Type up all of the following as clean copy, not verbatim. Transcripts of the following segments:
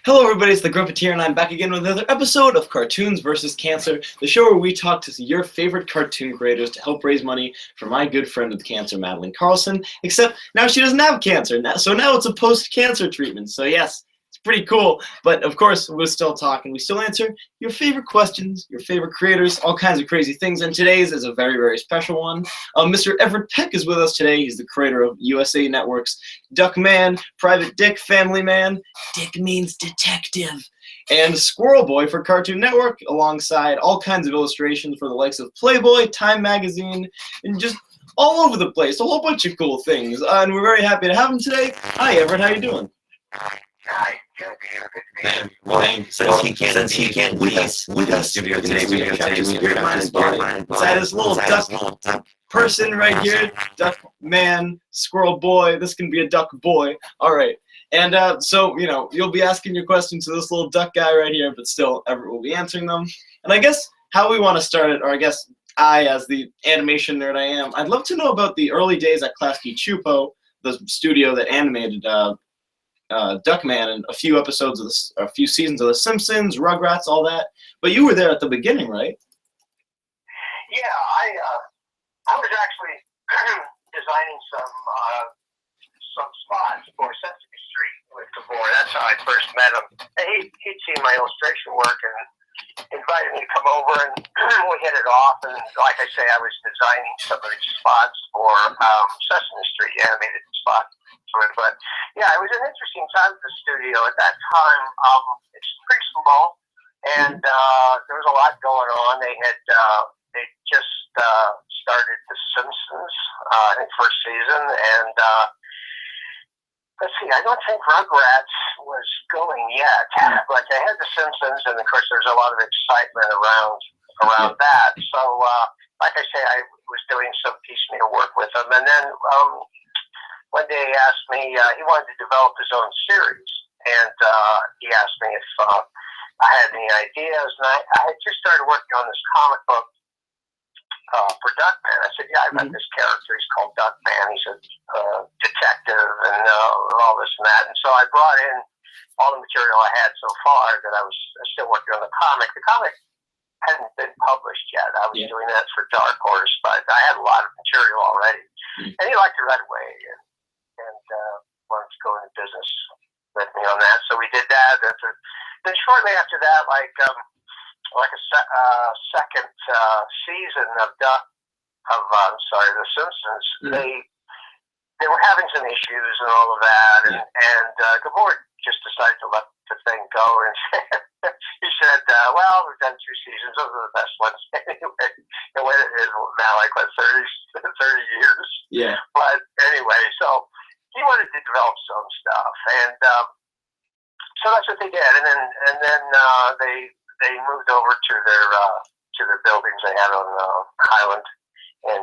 Hello everybody, it's the Gruppeteer and I'm back again with another episode of Cartoons vs. Cancer, the show where we talk to your favorite cartoon creators to help raise money for my good friend with cancer, Madeline Carlson, except now she doesn't have cancer, so now it's a post-cancer treatment, so yes, it's pretty cool, but of course we're still talking, we still answer your favorite questions, your favorite creators, all kinds of crazy things, and today's is a very, very special one. Mr. Everett Peck is with us today. He's the creator of USA Network's Duckman, Private Dick, Family Man, Dick means detective, and Squirrel Boy for Cartoon Network, alongside all kinds of illustrations for the likes of Playboy, Time Magazine, and just all over the place, a whole bunch of cool things. And we're very happy to have him today. Hi, Everett. How you doing? Hi, well, since he can't be with us studio today, we have to spirit on his body. Inside this little duck person right here, Duck Man, Squirrel Boy. This can be a Duck Boy. All right. And so, you know, you'll be asking your questions to this little duck guy right here, but still, Everett will be answering them. And I guess how we want to start it, or I guess I, as the animation nerd I am, I'd love to know about the early days at Klasky Chupo, the studio that animated Duckman and a few episodes of a few seasons of The Simpsons, Rugrats, all that. But you were there at the beginning, right? Yeah, I was actually designing some spots for Sesame Street with Gabor. That's how I first met him. And he'd seen my illustration work and invited me to come over, and we hit it off. And like I say, I was designing some of these spots for Sesame Street, animated spots. But yeah, it was an interesting time at the studio at that time. It's pretty small, and there was a lot going on. They just started The Simpsons, I think first season, and let's see, I don't think Rugrats was going yet, but they had The Simpsons, and of course there's a lot of excitement around that. So, like I say, I was doing some piecemeal work with them, and then one day he asked me, he wanted to develop his own series, and he asked me if I had any ideas, and I had just started working on this comic book for Duckman. I said, yeah, I've got this character, he's called Duckman, he's a detective, and all this and that, and so I brought in all the material I had so far that I was still working on the comic. The comic hadn't been published yet. I was doing that for Dark Horse, but I had a lot of material already, and he liked it right away, and wanted to go into business with me on that. So we did that. Then shortly after that, like a second season of The Simpsons, they were having some issues and all of that, and Gabor just decided to let the thing go, and he said, well, we've done 2 seasons, those are the best ones. Anyway, it is now like 30 years. Yeah. But anyway, so he wanted to develop some stuff, and so that's what they did. And then they moved over to their buildings they had on Highland in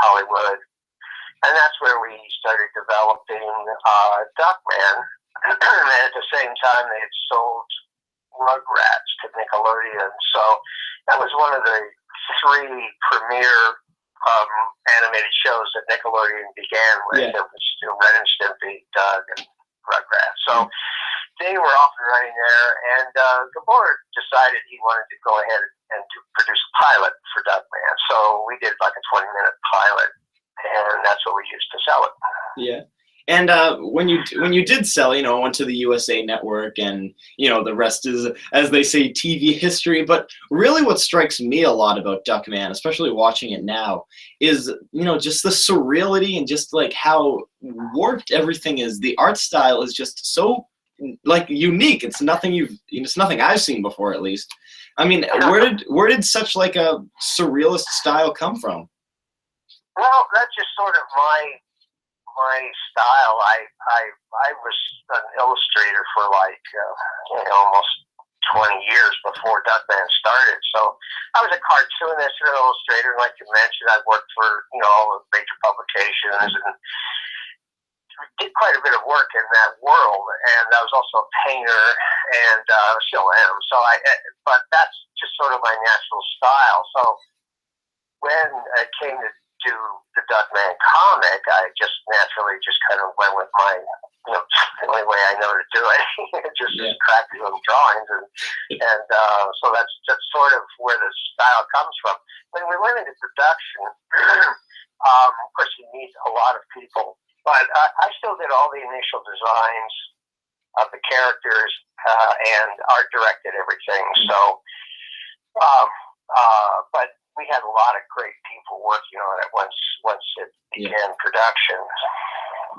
Hollywood, and that's where we started developing Duckman. And at the same time, they had sold Rugrats to Nickelodeon, so that was one of the 3 premier animated shows that Nickelodeon began with. It was Ren and Stimpy, Doug, and Rugrats. So they were off and running there, and Gabor decided he wanted to go ahead and produce a pilot for Duckman. So we did like a 20-minute pilot, and that's what we used to sell it. Yeah. And when you did sell, you know, went to the USA Network, and you know the rest is, as they say, TV history. But really, what strikes me a lot about Duckman, especially watching it now, is just the surreality and just like how warped everything is. The art style is just so like unique. It's nothing it's nothing I've seen before, at least. I mean, where did such like a surrealist style come from? Well, that's just sort of my style. I was an illustrator for like almost 20 years before Duckman started. So I was a cartoonist and an illustrator. Like you mentioned, I worked for all the major publications and did quite a bit of work in that world. And I was also a painter, and still am. So but that's just sort of my natural style. So when it came to do the Duckman comic, I just naturally just kind of went with my, the only way I know to do it, just crappy little drawings, and so that's sort of where the style comes from. When we went into production, of course you need a lot of people, but I still did all the initial designs of the characters and art directed everything. So, but we had a lot of great people working on it once it began production.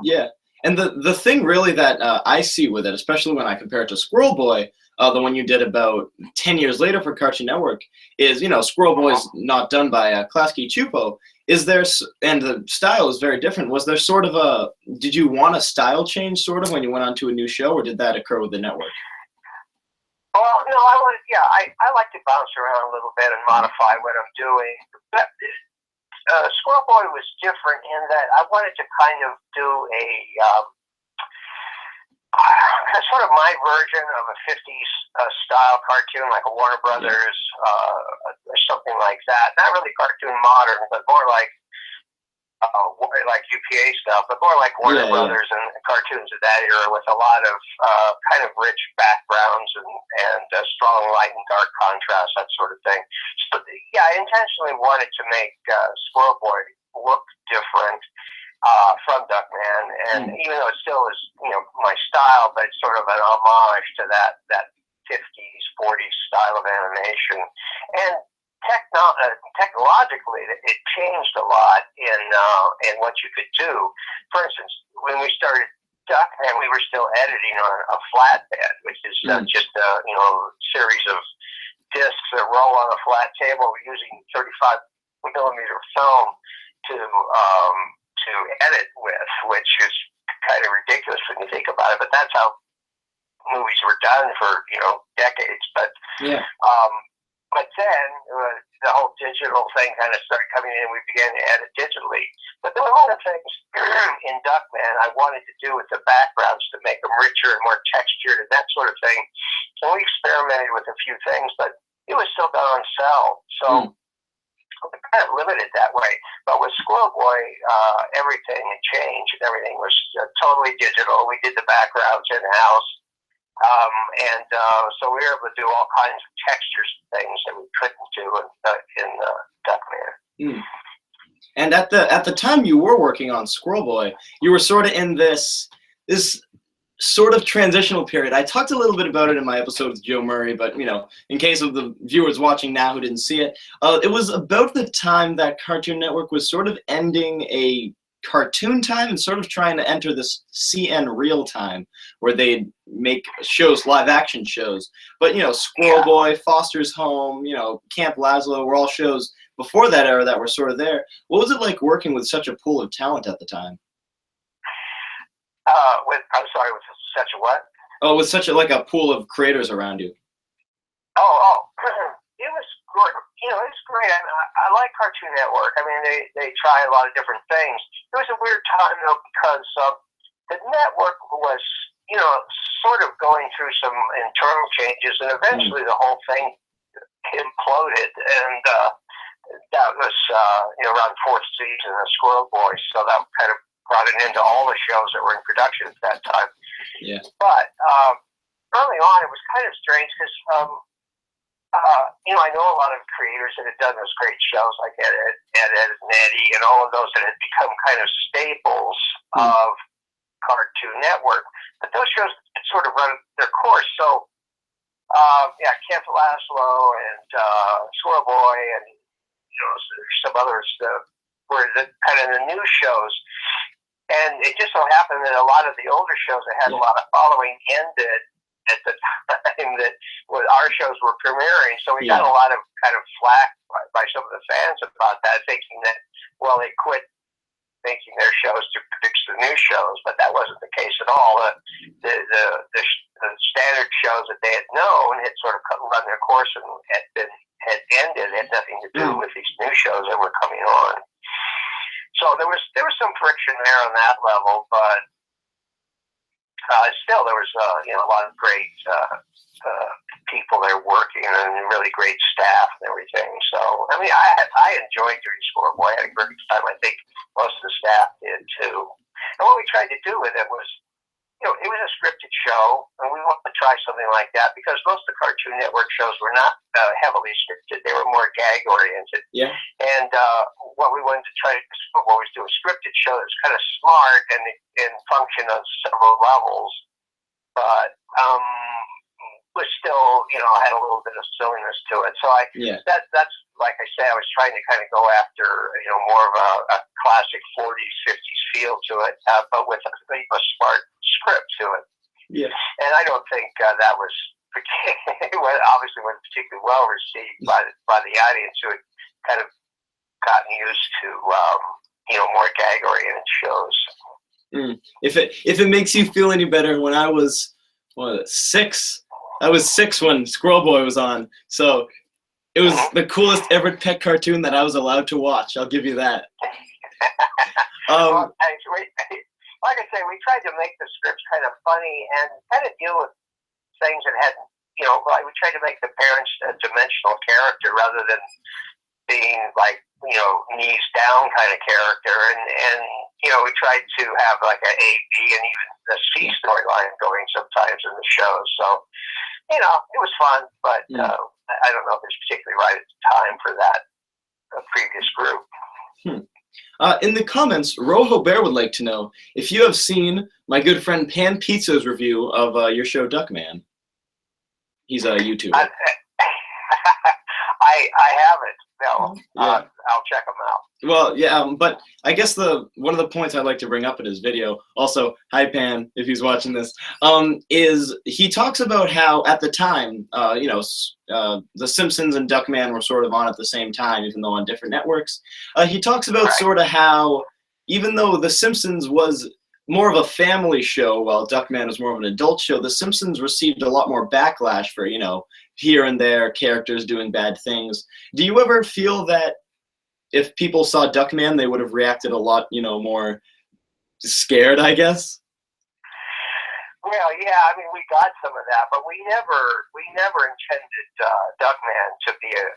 Yeah, and the thing really that I see with it, especially when I compare it to Squirrel Boy, the one you did about 10 years later for Cartoon Network, is Squirrel Boy's not done by Klasky Chupo. Is there, and the style is very different. Was there sort of did you want a style change sort of when you went on to a new show, or did that occur with the network? Well, no, I like to bounce around a little bit and modify what I'm doing. But, Squirrel Boy was different in that I wanted to kind of do a sort of my version of a 50s style cartoon, like a Warner Brothers or something like that. Not really cartoon modern, but more like UPA stuff, but more like Warner Brothers and cartoons of that era, with a lot of kind of rich backgrounds and strong light and dark contrast, that sort of thing. So I intentionally wanted to make Squirrel Boy look different from Duckman, and even though it still is my style, but it's sort of an homage to that 50s 40s style of animation. And technologically, it changed a lot in what you could do. For instance, when we started Duckman, we were still editing on a flatbed, which is just a series of discs that roll on a flat table. We're using 35 millimeter film to edit with, which is kind of ridiculous when you think about it. But that's how movies were done for decades. But but then the whole digital thing kind of started coming in. We began to edit digitally. But there were a lot of things in Duckman I wanted to do with the backgrounds to make them richer and more textured and that sort of thing. So we experimented with a few things, but it was still done on cell. So we kind of limited that way. But with Squirrel Boy, everything had changed and everything was totally digital. We did the backgrounds in-house. So we were able to do all kinds of textures and things that we couldn't do in Duckman. And at the time you were working on Squirrel Boy, you were sort of in this sort of transitional period. I talked a little bit about it in my episode with Joe Murray, but in case of the viewers watching now who didn't see it, it was about the time that Cartoon Network was sort of ending a cartoon time and sort of trying to enter this CN real time where they'd make shows, live action shows. But Squirrel Boy, Foster's Home, Camp Lazlo were all shows before that era that were sort of there. What was it like working with such a pool of talent at the time? With such a what? Oh, with such a pool of creators around you. It was good. It's great. I like Cartoon Network. I mean, they try a lot of different things. It was a weird time though, because the network was, sort of going through some internal changes, and eventually the whole thing imploded. And that was, around fourth season of Squirrel Boy. So that kind of brought it into all the shows that were in production at that time. Yeah. But early on, it was kind of strange because, I know a lot of creators that had done those great shows like Ed, and Eddie, and all of those that had become kind of staples of Cartoon Network. But those shows had sort of run their course. So, Camp Lazlo and Squirrel Boy and some others were kind of the new shows. And it just so happened that a lot of the older shows that had a lot of following ended at the time that our shows were premiering. So we got a lot of kind of flack by some of the fans about that, thinking that, they quit making their shows to produce the new shows, but that wasn't the case at all. The standard shows that they had known had sort of run their course and had ended, had nothing to do with these new shows that were coming on. So there was some friction there on that level, but still there was a lot of great people there working and really great staff and everything. So, I mean, I enjoyed doing Squirrel Boy. I had a great time. I think most of the staff did too. And what we tried to do with it was, you know, it was a scripted show, and we wanted to try something like that because most of the Cartoon Network shows were not heavily scripted. They were more gag-oriented. Yeah. And what we wanted to try to always do a scripted show that's kind of smart and function on several levels, but was still, you know, had a little bit of silliness to it. So that's like I say, I was trying to kind of go after, you know, more of a classic 40s, 50s feel to it, but with a smart script to it. Yeah. And I don't think that was obviously wasn't particularly well received by the audience who had kind of gotten used to, you know, more gag-oriented shows. If it makes you feel any better, when I was 6. I was 6 when Squirrel Boy was on, so it was the coolest Everett Peck cartoon that I was allowed to watch. I'll give you that. Well, like I say, we tried to make the scripts kind of funny and kind of deal with things that had, you know, like we tried to make the parents a dimensional character rather than being like, you know, knees down kind of character. And you know, we tried to have like a B, and even the C storyline going sometimes in the show. So, you know, it was fun, but I don't know if it's particularly right at the time for that previous group. In the comments, Rojo Bear would like to know if you have seen my good friend Pan Pizza's review of your show Duckman. He's a YouTuber. I haven't. No, I'll check them out. Well, yeah, but I guess one of the points I'd like to bring up in his video, also, hi Pan, if he's watching this, is he talks about how at the time, you know, The Simpsons and Duckman were sort of on at the same time, even though on different networks. He talks about sort of how, even though The Simpsons was more of a family show while Duckman was more of an adult show, The Simpsons received a lot more backlash for, you know, here and there characters doing bad things. Do you ever feel that if people saw Duckman, they would have reacted a lot, you know, more scared, I guess? Well, yeah, I mean, we got some of that, but we never intended Duckman to be a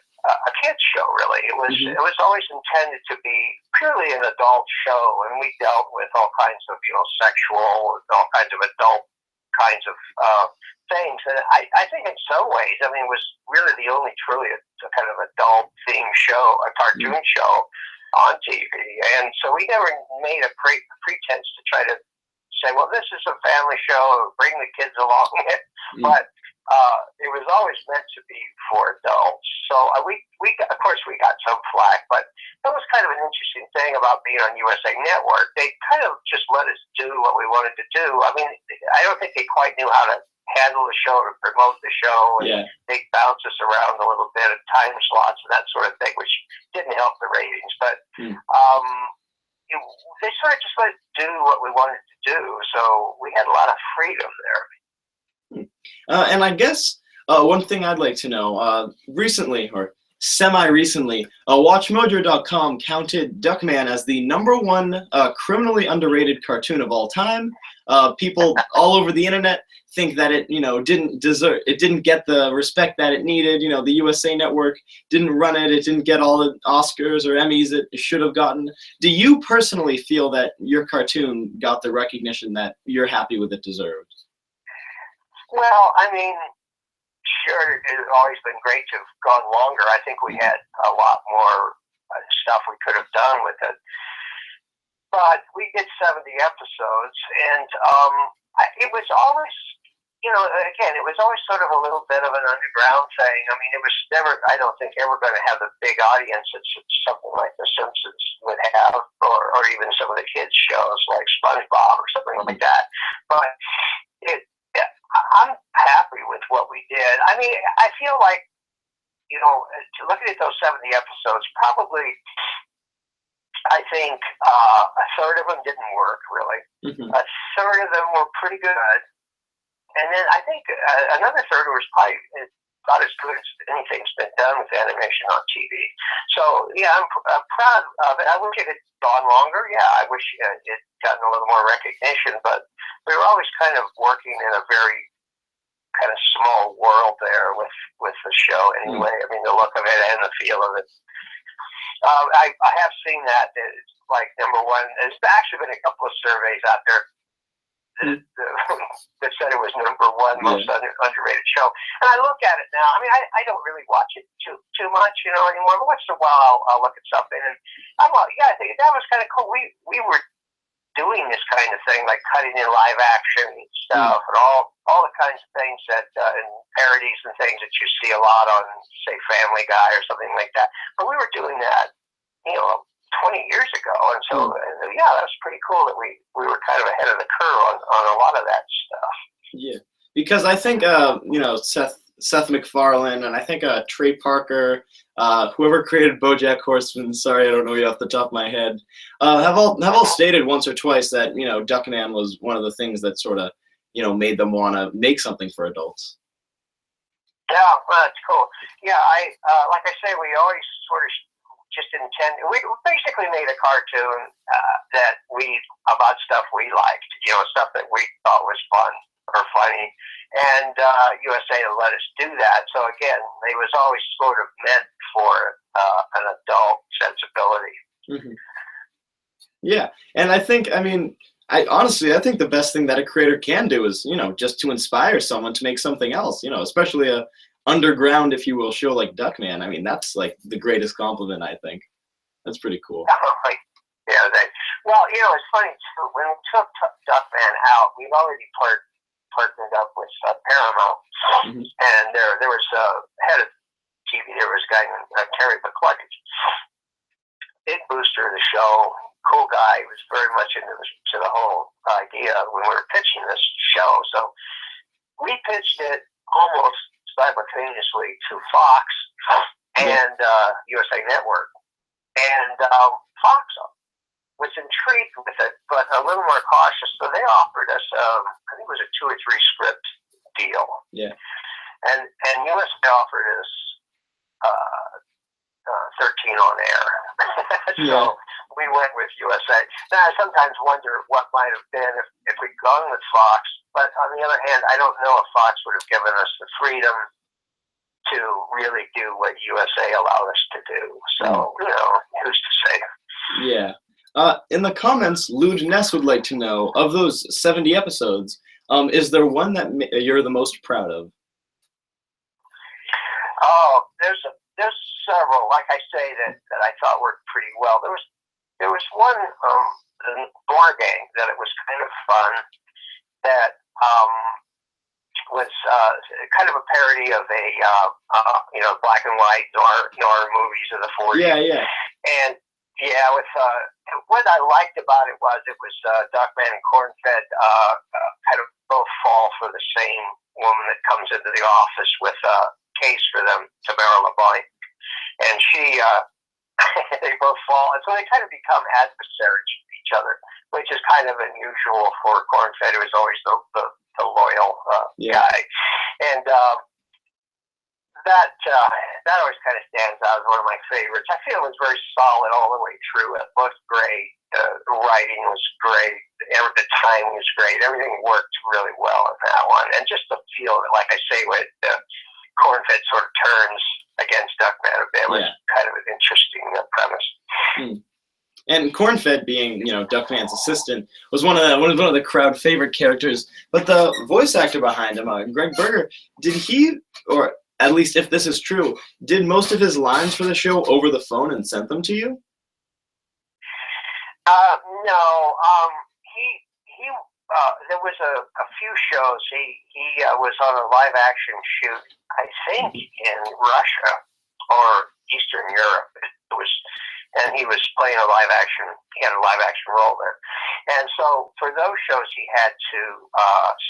kids show. Really, it was always intended to be purely an adult show, and we dealt with all kinds of, you know, sexual, all kinds of adult kinds of things. And I think in some ways, I mean, it was really the only truly a kind of adult themed show, a cartoon show on TV. And so we never made a pretense to try to say, well, this is a family show, bring the kids along with it. But it was always meant to be for adults. So we of course we got some flack, but that was kind of an interesting thing about being on USA Network. They kind of just let us do what we wanted to do. I mean, I don't think they quite knew how to handle the show, to promote the show, and they bounce us around a little bit at time slots and that sort of thing, which didn't help the ratings. But they sort of just let us do what we wanted to do, so we had a lot of freedom there. And I guess one thing I'd like to know, recently, or semi-recently, WatchMojo.com counted Duckman as the #1 criminally underrated cartoon of all time. People all over the internet think that it, you know, didn't get the respect that it needed. You know, the USA Network didn't run it. It didn't get all the Oscars or Emmys it should have gotten. Do you personally feel that your cartoon got the recognition that you're happy with it deserved? Well, I mean, sure, it's always been great to have gone longer. I think we had a lot more stuff we could have done with it. But we did 70 episodes, and it was always, you know, again, it was always sort of a little bit of an underground thing. I mean, it was never, I don't think, ever going to have the big audience that something like The Simpsons would have, or even some of the kids' shows like SpongeBob or something like that. But I'm happy with what we did. I mean, I feel like, you know, looking at those 70 episodes, probably, I think a third of them didn't work, really. A third of them were pretty good. And then I think another third was probably not as good as anything's been done with animation on TV. So, yeah, I'm proud of it. I wish it had gone longer. Yeah, I wish it gotten a little more recognition, but we were always kind of working in a very kind of small world there with the show anyway. I mean, the look of it and the feel of it. I have seen that. It's like number one. There's actually been a couple of surveys out there that said it was number one most underrated show. And I look at it now. I mean, I don't really watch it too much, anymore. But once in a while, I'll look at something, and I think that was kind of cool. We were doing this kind of thing, like cutting in live action stuff and all the kinds of things that and parodies and things that you see a lot on, say, Family Guy or something like that. But we were doing that, 20 years ago, and so that was pretty cool that we were kind of ahead of the curve on a lot of that stuff. Yeah, because I think Seth MacFarlane and I think Trey Parker, whoever created BoJack Horseman, sorry I don't know you off the top of my head, have all stated once or twice that Duckman was one of the things that sort of made them want to make something for adults. Yeah, well, that's cool. Yeah, I like I say, we always sort of just intended. We basically made a cartoon about stuff we liked, stuff that we thought was fun or funny, and USA let us do that. So again, it was always sort of meant for an adult sensibility. Mm-hmm. Yeah, and I think, I think the best thing that a creator can do is, just to inspire someone to make something else, especially a underground, if you will, show like Duckman. I mean, that's like the greatest compliment, I think. That's pretty cool. Yeah, it's funny too. When we took Duckman out, we've already partnered up with Paramount, and there was head of TV. There was a guy named Terry McCluggage, big booster of the show, cool guy. He was very much into the whole idea when we were pitching this show. So we pitched it almost simultaneously to Fox and USA Network, and Fox was intrigued with it, but a little more cautious. So they offered us, I think it was a 2 or 3 script deal. Yeah. And USA offered us 13 on air. So we went with USA. Now I sometimes wonder what might have been if we'd gone with Fox. But on the other hand, I don't know if Fox would have given us the freedom to really do what USA allowed us to do. So, who's to say? Yeah. In the comments, Lude Ness would like to know, of those 70 episodes, is there one that you're the most proud of? Oh, there's several, like I say, that I thought worked pretty well. There was one, Bar Gang, that it was kind of fun, that was kind of a parody of a black and white noir movies of the 40s. Yeah. And with what I liked about it was Duckman and Cornfed kind of both fall for the same woman that comes into the office with a case for them, Tamara LeBlanc, and she they both fall, and so they kind of become adversaries of each other, which is kind of unusual for Cornfed, who is always the loyal guy, and that always kind of stands out as one of my favorites. I feel it was very solid all the way through. It looked great. The writing was great. The timing was great. Everything worked really well in that one. And just the feel that, like I say, with Cornfed sort of turns against Duckman a bit was kind of an interesting premise. And Cornfed, being Duckman's assistant, was one of the crowd favorite characters. But the voice actor behind him, Greg Berger, did he, or at least if this is true, did most of his lines for the show over the phone and sent them to you? No. He there was a few shows. He was on a live action shoot, I think, in Russia or Eastern Europe. And he was playing a live action. He had a live action role there, and so for those shows he had to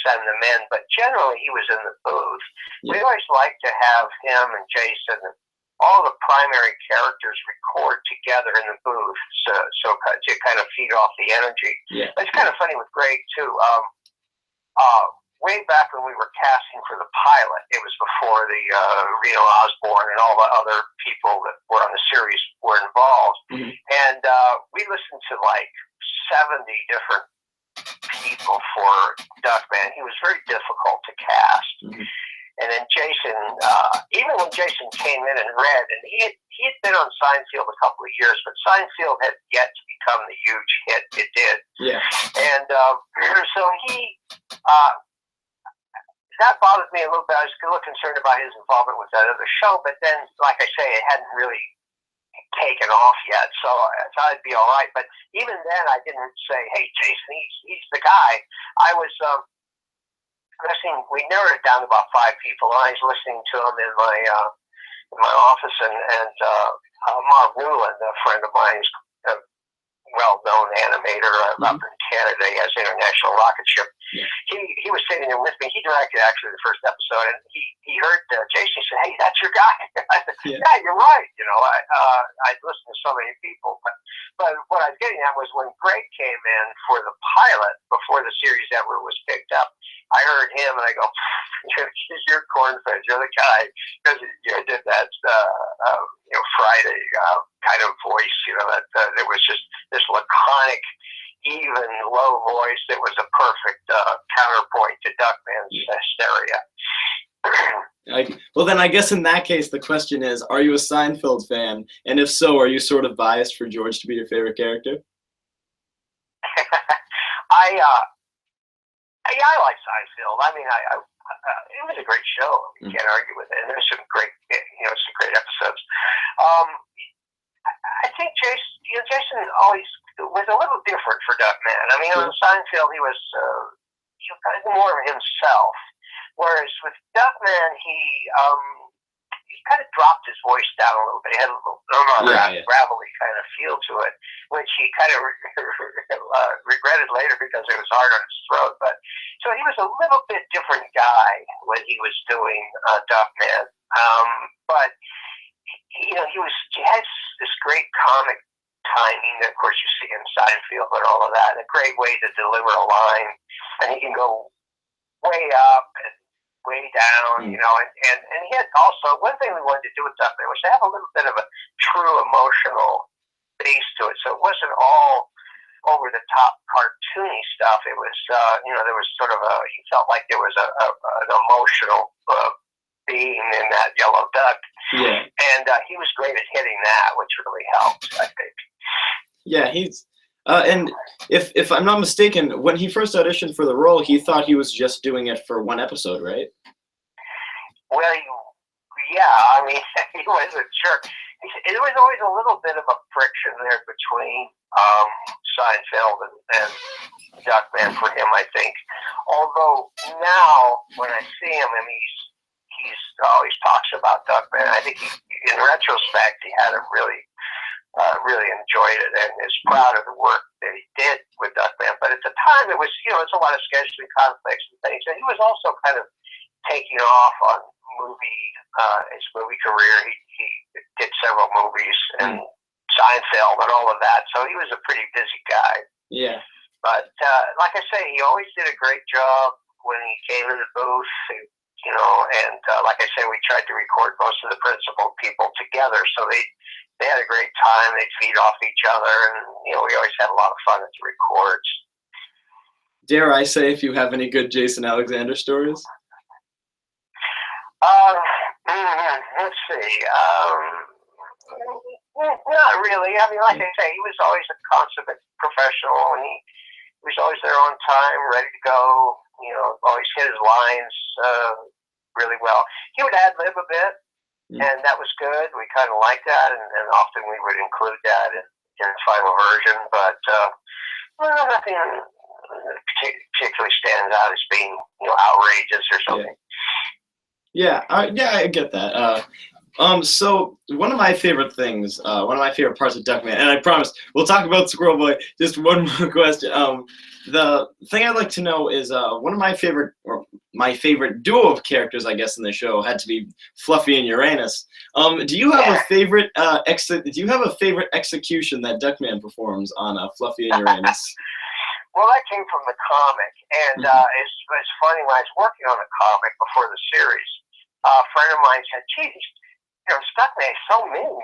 send them in. But generally he was in the booth. We always liked to have him and Jason and all the primary characters record together in the booth, so to kind of feed off the energy. It's kind of funny with Greg too. Way back when we were casting for the pilot, it was before the Reno Osborne and all the other people that were on the series were involved. And we listened to like 70 different people for Duckman. He was very difficult to cast. And then Jason, even when Jason came in and read, and he had been on Seinfeld a couple of years, but Seinfeld had yet to become the huge hit it did. Yeah. And so that bothered me a little bit. I was a little concerned about his involvement with that other show, but then, like I say, it hadn't really taken off yet, so I thought it'd be all right. But even then, I didn't say, "Hey, Jason, he's the guy." I was listening. We narrowed it down to about 5 people, and I was listening to him in my office, and Mark Newland, a friend of mine, is a well-known animator up in Canada. He has International Rocket Ship. Yeah. He was sitting there with me. He directed actually the first episode, and he heard Jason. He said, "Hey, that's your guy." I said, "Yeah, you're right." You know, I listened to so many people, but what I was getting at was when Greg came in for the pilot before the series ever was picked up. I heard him, and I go, "You're cornfed. You're the guy," because you did that Friday kind of voice. You know, that it was just this laconic, even low voice that was a perfect counterpoint to Duckman's hysteria. Well, then I guess in that case, the question is, are you a Seinfeld fan? And if so, are you sort of biased for George to be your favorite character? I like Seinfeld. I mean, it was a great show. You can't argue with it. And there's some great, some great episodes. I think Jason always was a little different for Duckman. I mean, on Seinfeld, he was kind of more of himself, whereas with Duckman, he kind of dropped his voice down a little bit. He had a little gravelly kind of feel to it, which he kind of regretted later because it was hard on his throat. But so he was a little bit different guy when he was doing Duckman. But he has this great comic timing that, of course, you see in Seinfeld and all of that, and a great way to deliver a line, and he can go way up and way down, and he had also, one thing we wanted to do with Duckman was to have a little bit of a true emotional base to it, so it wasn't all over the top cartoony stuff. It was, there was sort of you felt like there was an emotional being in that yellow duck. Yeah. And he was great at hitting that, which really helped, I think. Yeah, he's and if I'm not mistaken, when he first auditioned for the role, he thought he was just doing it for 1 episode, right? Well, I mean, he wasn't sure. There was always a little bit of a friction there between Seinfeld and Duckman for him, I think. Although now, when I see him, I mean, he's always talks about Duckman. I think in retrospect, he had really enjoyed it and is proud of the work that he did with Duckman. But at the time, it was, it's a lot of scheduling conflicts and things. And he was also kind of taking off on his movie career. He did several movies and Seinfeld and all of that. So he was a pretty busy guy. Yeah. But like I say, he always did a great job when he came in the booth. And like I say, we tried to record most of the principal people together, so they had a great time. They'd feed off each other, and we always had a lot of fun at the records. Dare I say, if you have any good Jason Alexander stories? Let's see. Not really. I mean, like I say, he was always a consummate professional, and he was always there on time, ready to go. Always hit his lines really well. He would ad-lib a bit, and that was good. We kind of liked that, and often we would include that in the final version. But nothing particularly stands out as being outrageous or something. Yeah, I get that. So one of my favorite things, one of my favorite parts of Duckman, and I promise we'll talk about Squirrel Boy. Just one more question. The thing I'd like to know is one of my favorite duo of characters, I guess, in the show had to be Fluffy and Uranus. Do you have a favorite execution that Duckman performs on Fluffy and Uranus? Well, that came from the comic, and it's funny, when I was working on the comic before the series, a friend of mine said, "Geez, Duckman is so mean.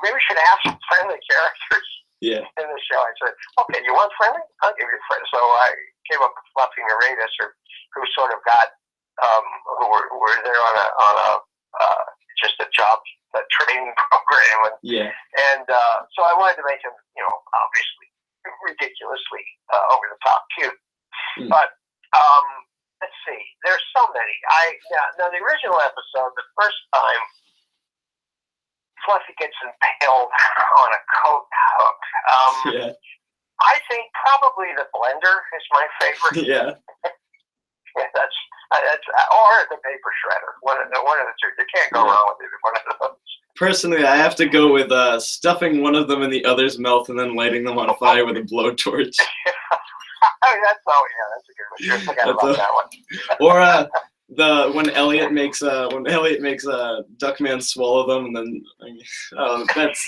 Maybe we should have some friendly characters in the show." I said, "Okay, you want friendly? I'll give you friendly." So I came up with Fluffy and Uranus, who sort of got who were there on a just a job training program, and so I wanted to make him, obviously ridiculously over the top cute. But let's see, there's so many. Now the original episode, the first time Fluffy gets impaled on a coat hook. I think probably the blender is my favorite. Yeah, that's or the paper shredder. One of the two. You can't go wrong with either one of those. Personally, I have to go with stuffing one of them in the other's mouth and then lighting them on fire with a blowtorch. That's a good one. Sure, forgot about that one. Or when Elliot makes Duckman swallow them, and then that's.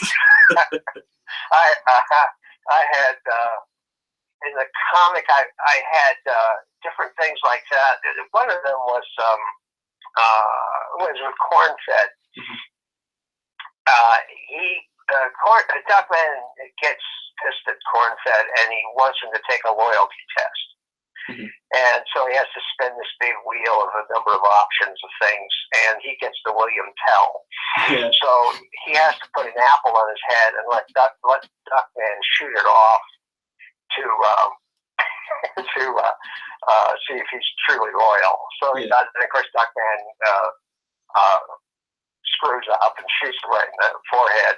I had in the comic. I had different things like that. One of them was with corn fed. Duckman gets pissed at corn fed, and he wants him to take a loyalty test. And so he has to spin this big wheel of a number of options of things, and he gets the William Tell. So he has to put an apple on his head and let Duckman shoot it off to see if he's truly loyal. So he does, and of course Duckman screws up and shoots him right in the forehead.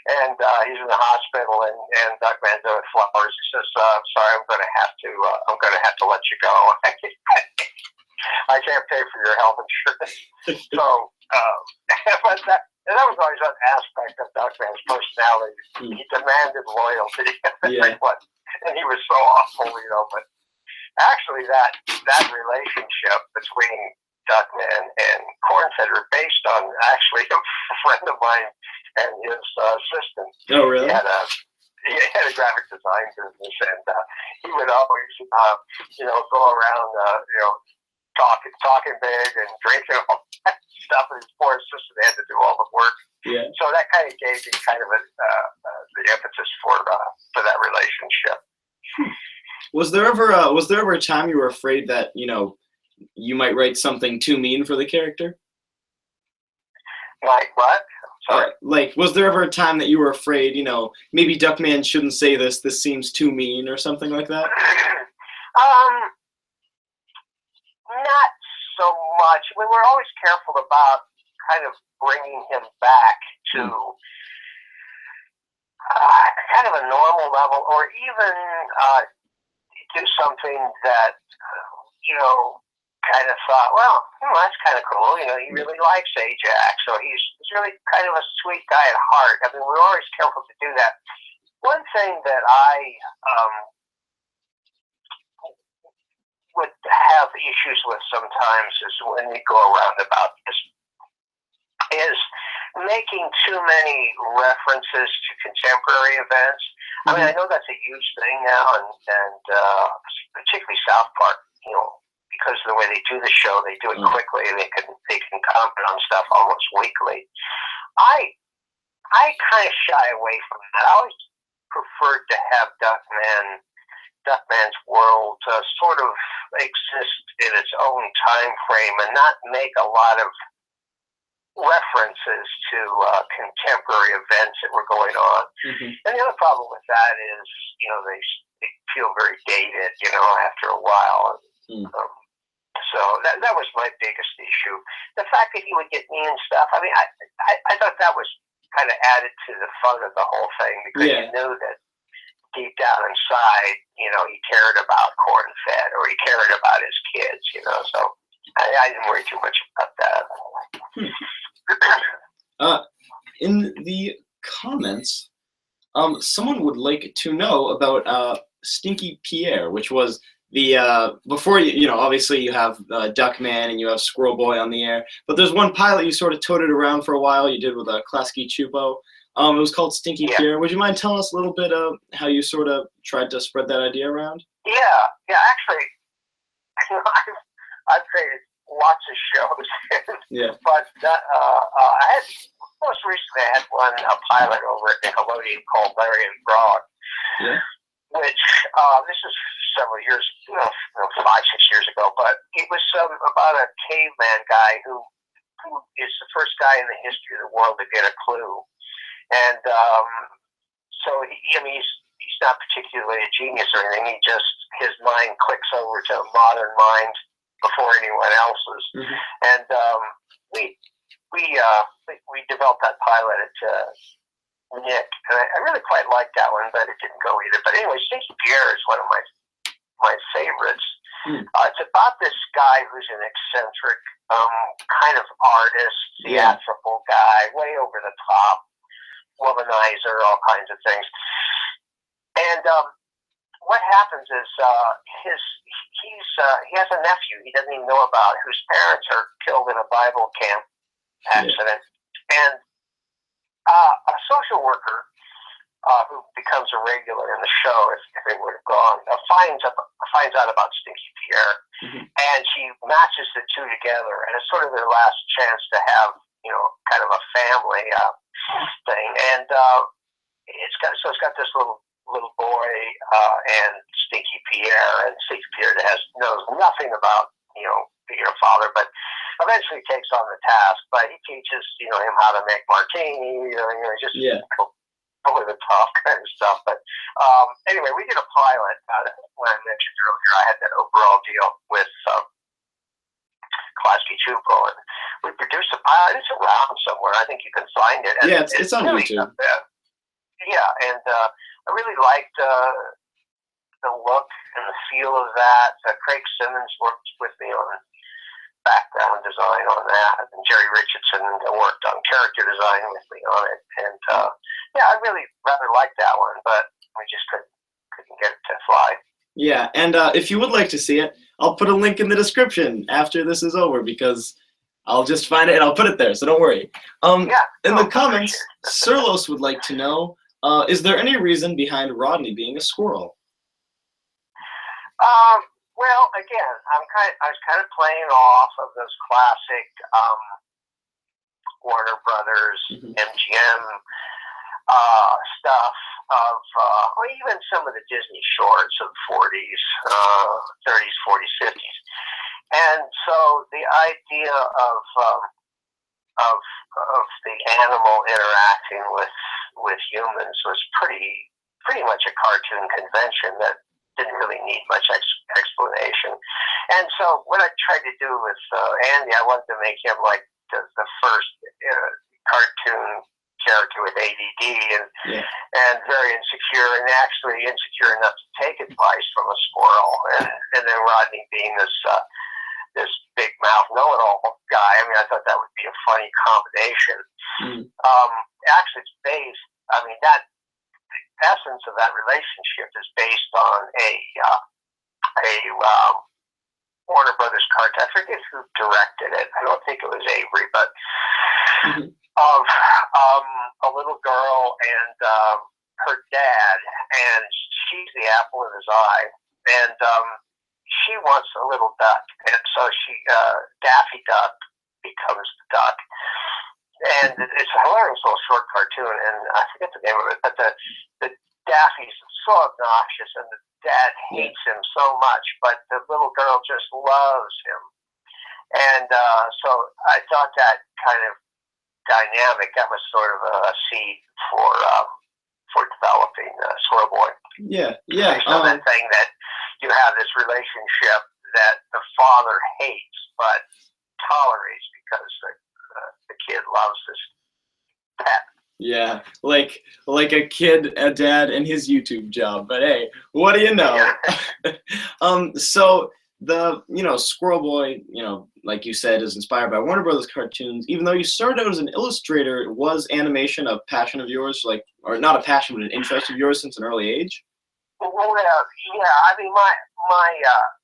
And he's in the hospital, and Duckman's with flowers. He says, "I'm sorry, I'm going to have to let you go. I can't pay for your health insurance." So, but that was always an aspect of Duckman's personality. He demanded loyalty, and he was so awful, But actually, that relationship between Duckman and Cornfed are based on actually a friend of mine and his assistant. Oh, really? He had a graphic design business, and he would always, go around, talking big and drinking all that stuff. And his poor assistant had to do all the work. So that kind of gave me kind of the impetus for that relationship. Was there ever a time you were afraid that you might write something too mean for the character? Like what? Sorry. Like, was there ever a time that you were afraid, maybe Duckman shouldn't say this seems too mean, or something like that? Not so much. We were always careful about kind of bringing him back to kind of a normal level, or even do something that, kind of thought, well, that's kind of cool. He really likes Ajax, so he's really kind of a sweet guy at heart. I mean, we're always careful to do that. One thing that I would have issues with sometimes is when we go around about this, is making too many references to contemporary events. I mean, I know that's a huge thing now, and particularly South Park, because of the way they do the show, they do it quickly, and they can comment on stuff almost weekly. I kind of shy away from that. I always preferred to have Duckman's world sort of exist in its own time frame and not make a lot of references to contemporary events that were going on. And the other problem with that is, they feel very dated, after a while. So that was my biggest issue. The fact that he would get mean and stuff, I mean, I thought that was kind of added to the fun of the whole thing, because you knew that deep down inside, he cared about Corn-Fed, or he cared about his kids, so I didn't worry too much about that. In the comments, someone would like to know about Stinky Pierre, which was the before obviously you have Duckman and you have Squirrel Boy on the air, but there's one pilot you sort of toted around for a while. You did with Klasky Chupo. It was called Stinky Pierre. Would you mind telling us a little bit of how you sort of tried to spread that idea around? Yeah. Actually, I've created lots of shows. But I had most recently I had a pilot over at Nickelodeon called Larry and Frog. Which this is several years, 5-6 years ago. But it was about a caveman guy who is the first guy in the history of the world to get a clue. And so he's not particularly a genius or anything. His mind clicks over to a modern mind before anyone else's. Mm-hmm. And we developed that pilot at Nick, and I really quite liked that one, but it didn't go either. But anyway, Stinky Pierre is one of my favorites. It's about this guy who's an eccentric kind of artist, theatrical guy, way over the top, womanizer, all kinds of things. And what happens is he has a nephew he doesn't even know about, whose parents are killed in a Bible camp accident, and a social worker who becomes a regular in the show, if it would have gone, finds out about Stinky Pierre, and she matches the two together, and it's sort of their last chance to have kind of a family thing, and it's got this little boy and Stinky Pierre, and Stinky Pierre knows nothing about being a father, but eventually takes on the task. But he teaches him how to make martini, just over the top kind of stuff. But anyway, we did a pilot. When I mentioned earlier, I had that overall deal with Klasky Csupo, and we produced a pilot. It's around somewhere. I think you can find it. And it's on really, YouTube. And I really liked the look and the feel of that. Craig Simmons worked with me on background design on that, and Jerry Richardson worked on character design with me on it. And I really rather liked that one, but we just couldn't get it to fly. Yeah, and if you would like to see it, I'll put a link in the description after this is over, because I'll just find it and I'll put it there, so don't worry. In the comments, Sirlos would like to know, is there any reason behind Rodney being a squirrel? Well, again, I was kind of playing off of those classic Warner Brothers, MGM stuff of, even some of the Disney shorts of the 40s, 30s, 40s, 50s. And so the idea of the animal interacting with humans was pretty much a cartoon convention that didn't really need much explanation. And so what I tried to do with Andy, I wanted to make him like the first cartoon character with ADD and very insecure, and actually insecure enough to take advice from a squirrel, and then Rodney being this big mouth know-it-all guy. I mean, I thought that would be a funny combination. Actually, it's based. I mean, that the essence of that relationship is based on a Warner Brothers cartoon. I forget who directed it. I don't think it was Avery, but of a little girl and her dad, and she's the apple in his eye, and she wants a little duck, and so Daffy Duck becomes the duck. And it's a hilarious little short cartoon, and I forget the name of it, but the Daffy's so obnoxious, and the dad hates him so much, but the little girl just loves him. And so I thought that kind of dynamic, that was sort of a seed for developing Squirrel Boy. Based on that thing that you have this relationship that the father hates, but tolerates because the kid loves this pet. Yeah, like a kid, a dad, and his YouTube job. But hey, what do you know? So the Squirrel Boy, like you said, is inspired by Warner Brothers cartoons. Even though you started out as an illustrator, was animation a passion of yours, or not a passion, but an interest of yours since an early age? Well, I mean, my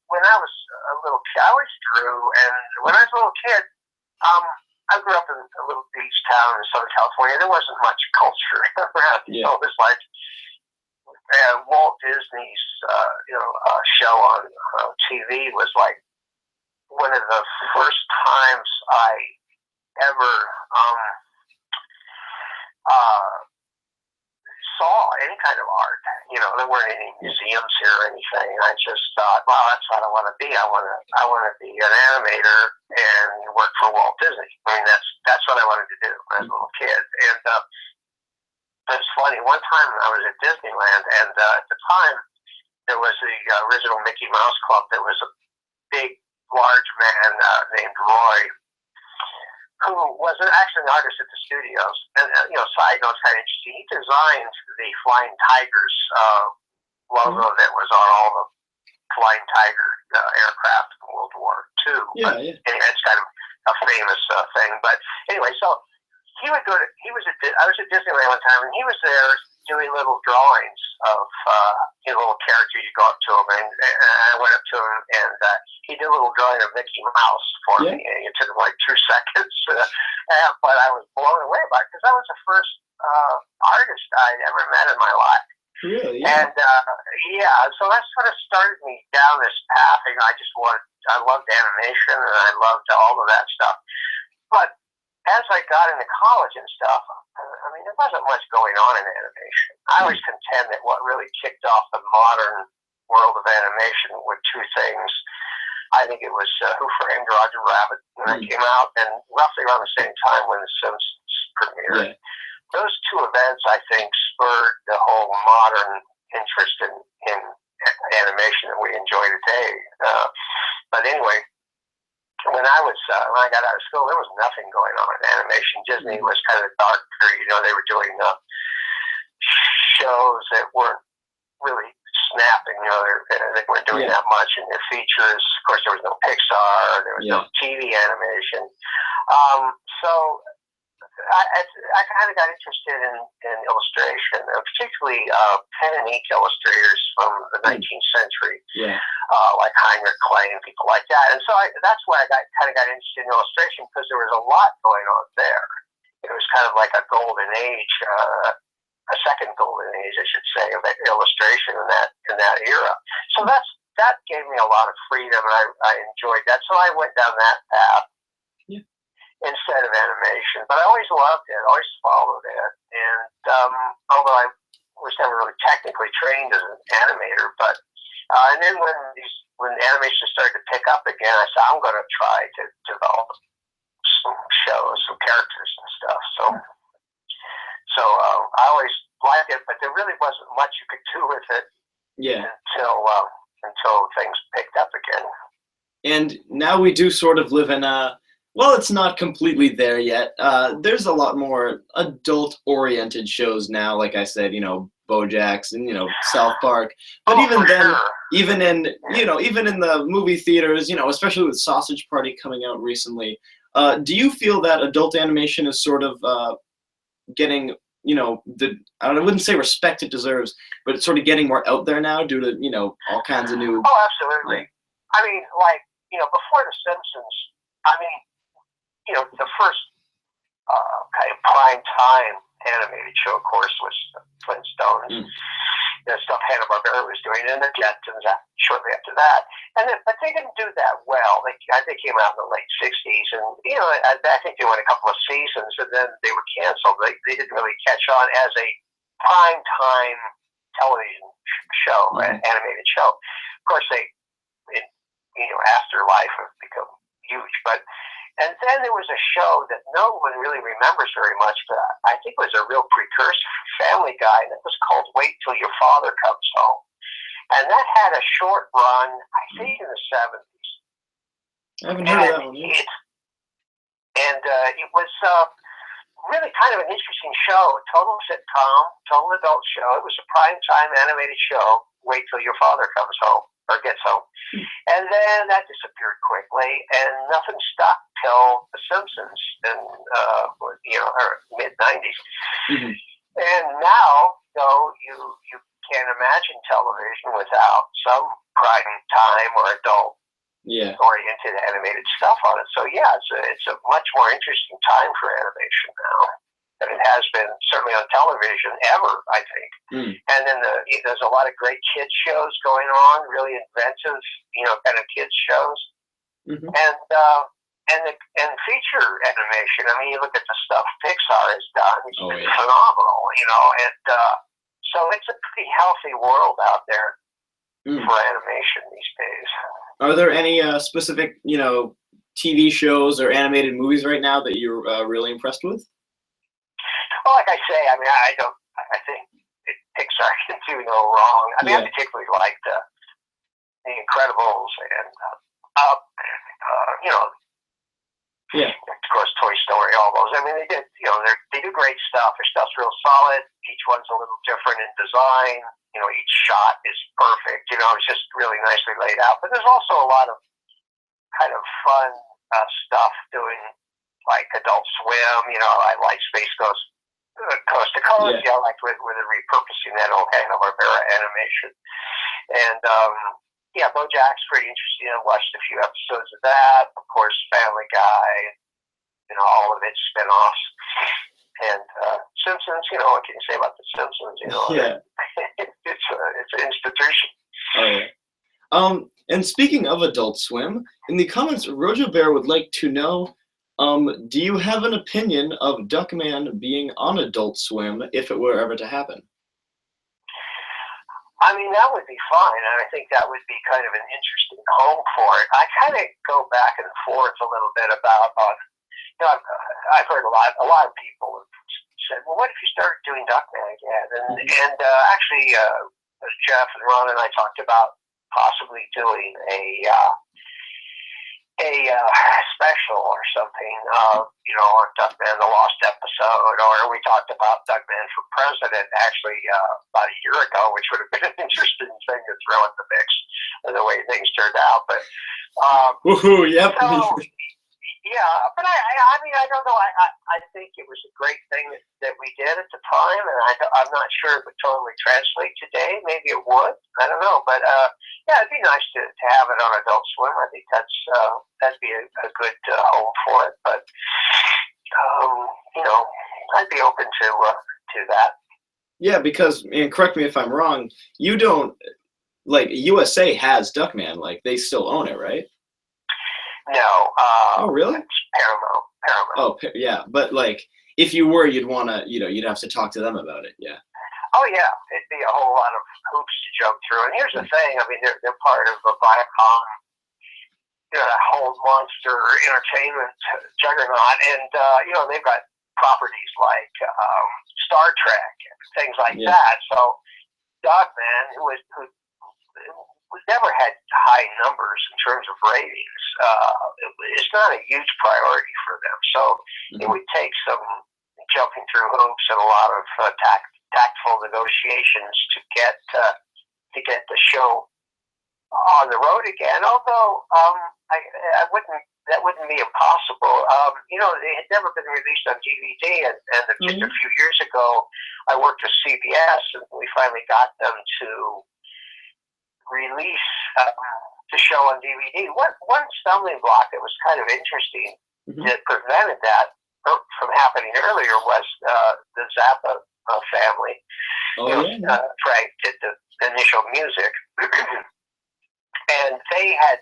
when I was a little kid, I always drew, and when I was a little kid, I grew up in a little beach town in Southern California. There wasn't much culture around. It was like Walt Disney's, show on TV was like one of the first times I ever saw any kind of art. There weren't any museums here or anything. I just thought, well, that's what I want to be. I want to be an animator and work for Walt Disney. I mean, that's what I wanted to do when I was a little kid. And it's funny. One time I was at Disneyland, and at the time there was the original Mickey Mouse Club. There was a big, large man named Roy, who was actually an artist at the studios. And, side note, kind of interesting, he designed the Flying Tigers logo that was on all the Flying Tiger aircraft in World War II. Yeah, yeah. Anyway, it's kind of a famous thing. But anyway, so I was at Disneyland one time, and he was there doing little drawings of little characters. You go up to him, and I went up to him, and he did a little drawing of Mickey Mouse for me. And it took him like 2 seconds, but I was blown away by it because that was the first artist I'd ever met in my life. Really? Yeah. And so that sort of started me down this path. I loved animation, and I loved all of that stuff. But as I got into college and stuff, I mean, there wasn't much going on in animation. I was content that what really kicked off the modern world of animation were 2 things. I think it was Who Framed Roger Rabbit when that came out, and roughly around the same time when The Simpsons premiered. Yeah. Those 2 events, I think, spurred the whole modern interest in animation that we enjoy today. But anyway, when I got out of school, there was nothing going on in animation. Disney was kind of darker. They were doing shows that weren't really snapping. They weren't doing that much in their features. Of course, there was no Pixar. There was no TV animation. So I kind of got interested in illustration, particularly pen and ink illustrators from the 19th century, like Heinrich Clay and people like that. And so that's why I kind of got interested in illustration, because there was a lot going on there. It was kind of like a golden age, a second golden age, I should say, of illustration in that era. So that gave me a lot of freedom, and I enjoyed that. So I went down that path instead of animation. But I always loved it, always followed it. And although I was never really technically trained as an animator, but and then when animation started to pick up again, I said, I'm going to try to develop some shows, some characters and stuff. So I always liked it, but there really wasn't much you could do with it until things picked up again. And now we do sort of live in a, well, it's not completely there yet. There's a lot more adult-oriented shows now, like I said, BoJack's and, South Park. But even in the movie theaters, especially with Sausage Party coming out recently, do you feel that adult animation is sort of getting, I wouldn't say respect it deserves, but it's sort of getting more out there now due to, all kinds of new... Oh, absolutely. I mean, before The Simpsons, the first kind of prime time animated show, of course, was Flintstones. The stuff Hanna-Barbera was doing, and the Jetsons shortly after that. But they didn't do that well. They came out in the late 60s, and I think they went a couple of seasons, and then they were canceled. They didn't really catch on as a prime time television show, an animated show. Of course, Afterlife have become huge, and then there was a show that no one really remembers very much, but I think was a real precursor for Family Guy, and it was called Wait Till Your Father Comes Home. And that had a short run, I think, in the 70s. I haven't heard of that one yet. It was really kind of an interesting show, a total sitcom, total adult show. It was a prime-time animated show, Wait Till Your Father Comes Home, or Gets Home. And then that disappeared quickly, and nothing stuck till The Simpsons in mid-90s. And now, though, you can't imagine television without some prime time or adult oriented animated stuff on it. So it's a much more interesting time for animation now than it has been, certainly on television, ever, I think. And then there's a lot of great kids shows going on, really inventive, kind of kids shows. And feature animation. I mean, you look at the stuff Pixar has done; it's been phenomenal. So it's a pretty healthy world out there Mm. for animation these days. Are there any specific, TV shows or animated movies right now that you're really impressed with? Well, like I say, I mean, I think Pixar can do no wrong. I mean, I particularly liked The Incredibles and Up, of course, Toy Story, all those. I mean, they do great stuff. Their stuff's real solid. Each one's a little different in design. Each shot is perfect. It's just really nicely laid out. But there's also a lot of kind of fun stuff doing, like Adult Swim. I like Space Coast to Coast. I like where they're repurposing that old Hanna-Barbera animation. And BoJack's pretty interesting. I watched a few episodes of that. Of course, Family Guy. All of its spin-offs. And Simpsons. What can you say about the Simpsons? It's an institution. Oh yeah. And speaking of Adult Swim, in the comments, Rojo Bear would like to know, do you have an opinion of Duckman being on Adult Swim if it were ever to happen? I mean, that would be fine, and I think that would be kind of an interesting home for it. I kind of go back and forth a little bit about, I've heard a lot of people have said, well, what if you started doing Duckman again? And actually, Jeff and Ron and I talked about possibly doing a special or something, on Duckman, the Lost episode, or we talked about Duckman for President actually about a year ago, which would have been an interesting thing to throw in the mix the way things turned out. But woohoo! Yep. So, yeah, but I mean, I don't know. I think it was a great thing that we did at the time, and I'm not sure it would totally translate today. Maybe it would. I don't know. But it'd be nice to have it on Adult Swim. I think that'd be a good home for it. But I'd be open to that. Yeah, because, and correct me if I'm wrong, you don't USA has Duckman. They still own it, right? No. Oh, really? It's Paramount. Oh, yeah. But if you were, you'd want to, you'd have to talk to them about it. Yeah. Oh yeah, it'd be a whole lot of hoops to jump through. And here's the thing: I mean, they're part of the Viacom, that whole monster entertainment juggernaut, and they've got properties like Star Trek and things like that. So Duckman, who never had high numbers in terms of ratings, it's not a huge priority for them. So it would take some jumping through hoops and a lot of tactful negotiations to get the show on the road again. Although that wouldn't be impossible. It had never been released on DVD, and just a few years ago, I worked with CBS, and we finally got them to release the show on DVD. One stumbling block that was kind of interesting that prevented that from happening earlier was the Zappa family. Frank did the initial music, and they had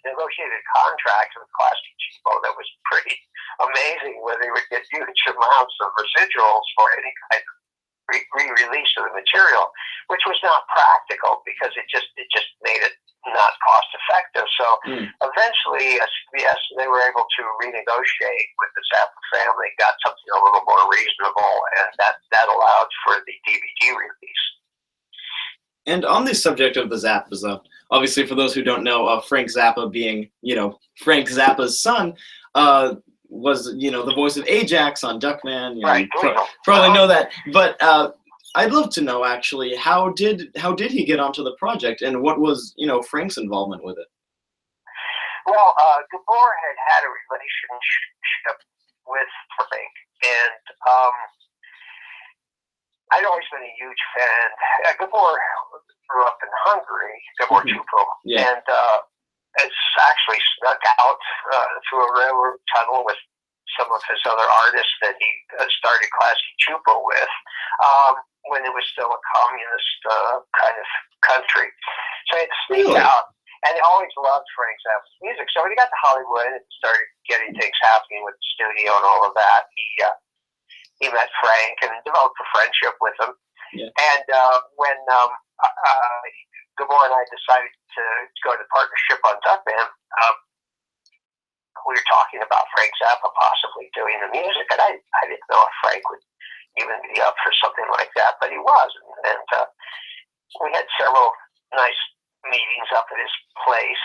negotiated contracts with Classic Cheapo that was pretty amazing, where they would get huge amounts of residuals for any kind of re-release of the material, which was not practical because it just made it not cost effective. So eventually, CBS, they were able to renegotiate with the Zappa family, got something a little more reasonable, and that allowed for the DVD release. And on the subject of the Zappas, obviously for those who don't know, Frank Zappa being, Frank Zappa's son, was the voice of Ajax on Duckman. Right. Probably know that, but I'd love to know actually how did he get onto the project, and what was Frank's involvement with it? Well, Gabor had a relationship with Frank, and I'd always been a huge fan. Gabor grew up in Hungary, Gabor Csupo, and it's actually snuck out through a railroad tunnel with some of his other artists that he started Classic Csupo with when it was still a communist kind of country. So he had to sneak out, and he always loved Frank Zappa's music. So when he got to Hollywood and started getting things happening with the studio and all of that, he met Frank and developed a friendship with him. Yeah. And when Gabor and I decided to go to partnership on Duckman, we were talking about Frank Zappa possibly doing the music, and I didn't know if Frank would even be up for something like that, but he was. And we had several nice meetings up at his place.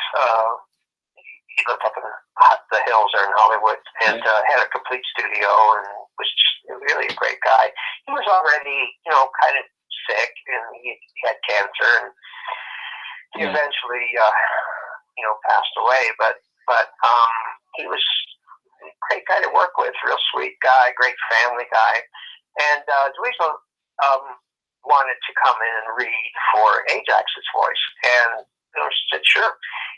He lived up in the hills there in Hollywood, and had a complete studio, and was just really a great guy. He was already, kind of sick, and he had cancer, and he eventually, passed away. But he was a great guy to work with, real sweet guy, great family guy. And Dweezil wanted to come in and read for Ajax's voice, and I said sure.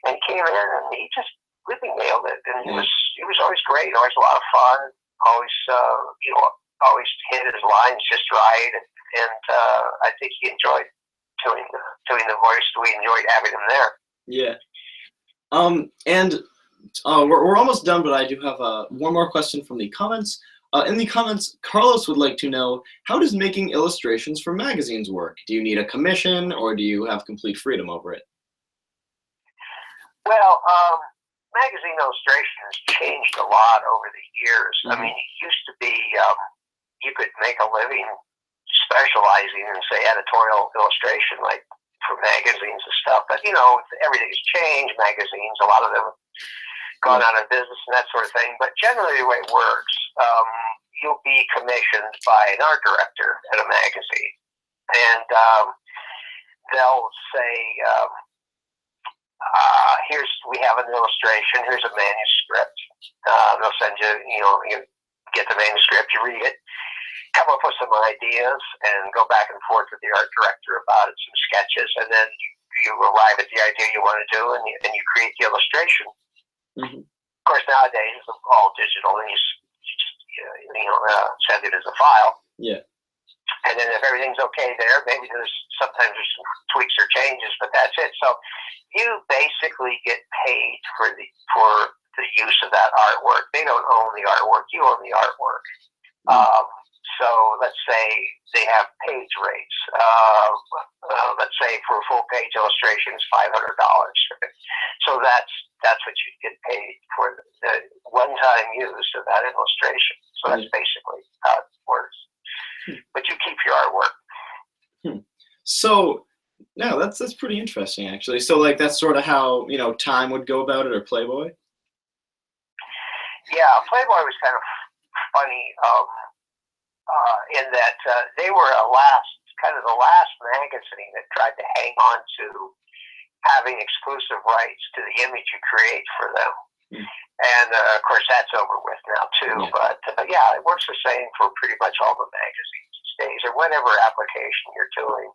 And he came in, and he just really nailed it. And he was always great, always a lot of fun, always always hit his lines just right. And I think he enjoyed doing the voice. We enjoyed having him there. Yeah. And we're almost done, but I do have one more question from the comments. In the comments, Carlos would like to know, how does making illustrations for magazines work? Do you need a commission, or do you have complete freedom over it? Well, magazine illustration has changed a lot over the years. Mm-hmm. I mean, it used to be you could make a living specializing in, say, editorial illustration, like for magazines and stuff. But, everything's changed. Magazines, a lot of them gone out of business and that sort of thing. But generally the way it works, you'll be commissioned by an art director at a magazine. And they'll say, we have an illustration, here's a manuscript. They'll send you, you get the manuscript, you read it, come up with some ideas, and go back and forth with the art director about it, some sketches, and then you arrive at the idea you want to do, and you create the illustration. Mm-hmm. Of course, nowadays it's all digital, and you send it as a file. Yeah. And then if everything's okay there, maybe sometimes there's some tweaks or changes, but that's it. So you basically get paid for the use of that artwork. They don't own the artwork; you own the artwork. So let's say they have page rates. Let's say for a full page illustration is $500. So that's what you get paid for the one-time use of that illustration. So that's basically how it works. But you keep your artwork. So, no, that's pretty interesting, actually. So, like, that's sort of how Time would go about it, or Playboy. Yeah, Playboy was kind of funny in that they were the last magazine that tried to hang on to having exclusive rights to the image you create for them. And of course that's over with now too. Yeah. But yeah, it works the same for pretty much all the magazines these days, or whatever application you're doing.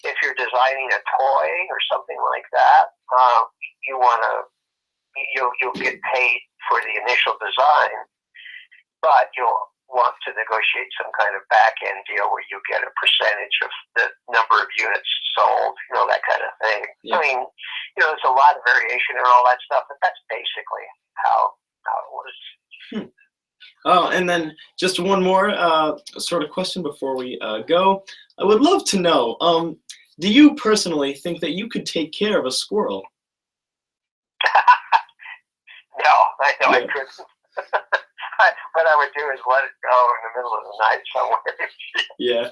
If you're designing a toy or something like that, you'll get paid for the initial design, but you'll want to negotiate some kind of back-end deal where you get a percentage of the number of units sold, that kind of thing. Yeah. I mean, there's a lot of variation and all that stuff, but that's basically how it was. Oh, and then just one more sort of question before we go. I would love to know, do you personally think that you could take care of a squirrel? No, I couldn't. What I would do is let it go in the middle of the night somewhere. Yeah.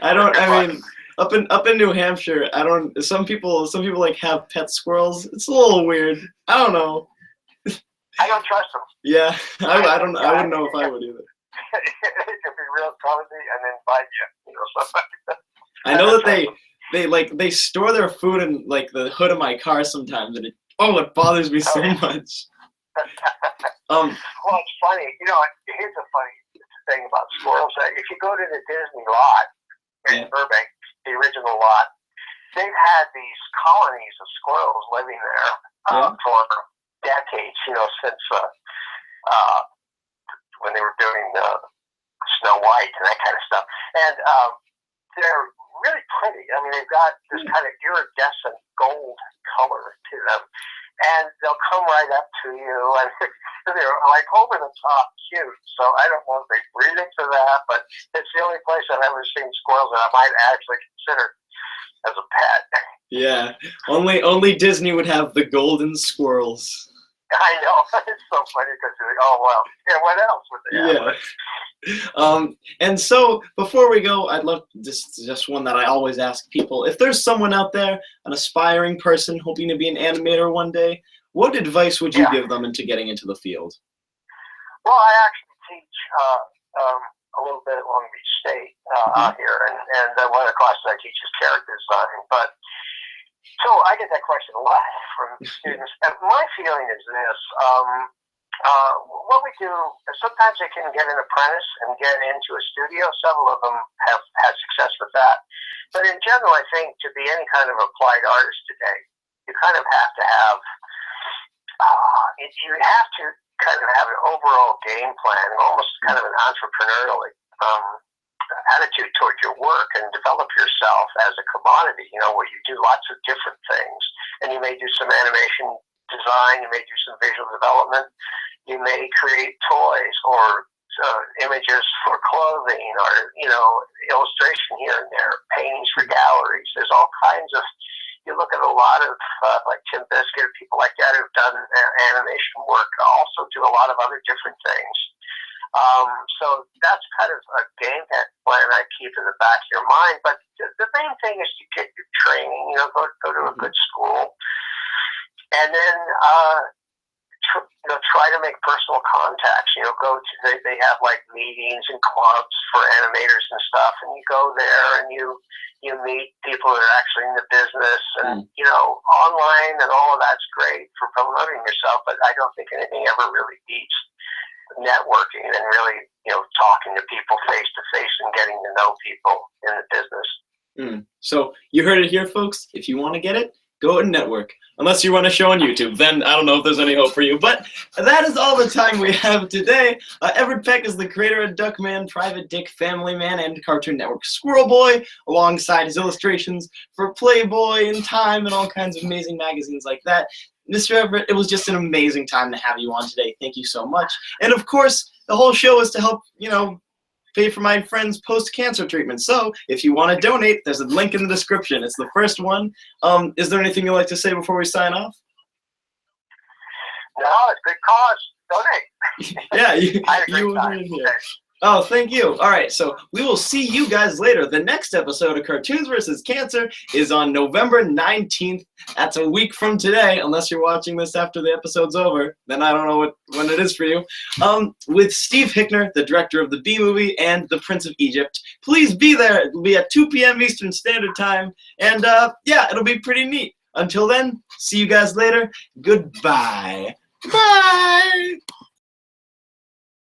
I mean, up in New Hampshire, some people like have pet squirrels. It's a little weird. I don't know. I don't trust them. Yeah, I wouldn't know if I would either. It could be real cozy and then bite you, something like that. I know that they store their food in like the hood of my car sometimes, and it bothers me so much. Well, it's funny. Here's a funny thing about squirrels. If you go to the Disney lot in Burbank, the original lot, they've had these colonies of squirrels living there for decades. Since when they were doing Snow White and that kind of stuff, and they're really pretty. I mean, they've got this kind of iridescent gold color to them. and they'll come right up to you, and they're like over the top cute. So I don't know if they breed into that, but it's the only place I've ever seen squirrels that I might actually consider as a pet. Yeah, only Disney would have the golden squirrels. I know. It's so funny because you're like, oh, well, yeah, what else would they have? And so before we go, I'd love just one that I always ask people. If there's someone out there, an aspiring person hoping to be an animator one day, what advice would you give them into getting into the field? Well, I actually teach a little bit at Long Beach State out here, and one of the classes I teach is character design. But so I get that question a lot from students. And my feeling is this. What we do, sometimes they can get an apprentice and get into a studio. Several of them have had success with that. But in general, I think to be any kind of applied artist today, you kind of have to have, kind of have an overall game plan, almost kind of an entrepreneurial attitude toward your work, and develop yourself as a commodity, where you do lots of different things. And you may do some animation design, you may do some visual development, you may create toys or images for clothing, or illustration here and there, paintings for galleries. There's all kinds of, you look at a lot of like Tim Biscuit or people like that who've done animation work, also do a lot of other different things. So that's kind of a game plan I keep in the back of your mind. But the main thing is to get your training, go to a good school, and then try to make personal contacts. They have like meetings and clubs for animators and stuff, and you go there and you meet people that are actually in the business, and online and all of that's great for promoting yourself. But I don't think anything ever really beats networking and really talking to people face to face and getting to know people in the business. So you heard it here, folks. If you want to get it, go and network. Unless you run a show on YouTube, then I don't know if there's any hope for you. But that is all the time we have today. Everett Peck is the creator of Duckman, Private Dick, Family Man, and Cartoon Network Squirrel Boy, alongside his illustrations for Playboy and Time and all kinds of amazing magazines like that. Mr. Everett, it was just an amazing time to have you on today. Thank you so much. And of course, the whole show is to help, pay for my friend's post-cancer treatment. So if you want to donate, there's a link in the description. It's the first one. Is there anything you'd like to say before we sign off? No, it's a good cause. Donate. Yeah, you were in here. Oh, thank you. All right, so we will see you guys later. The next episode of Cartoons vs. Cancer is on November 19th. That's a week from today, unless you're watching this after the episode's over. Then I don't know when it is for you. With Steve Hickner, the director of the B-Movie and The Prince of Egypt. Please be there. It'll be at 2 p.m. Eastern Standard Time. And, yeah, it'll be pretty neat. Until then, see you guys later. Goodbye. Bye.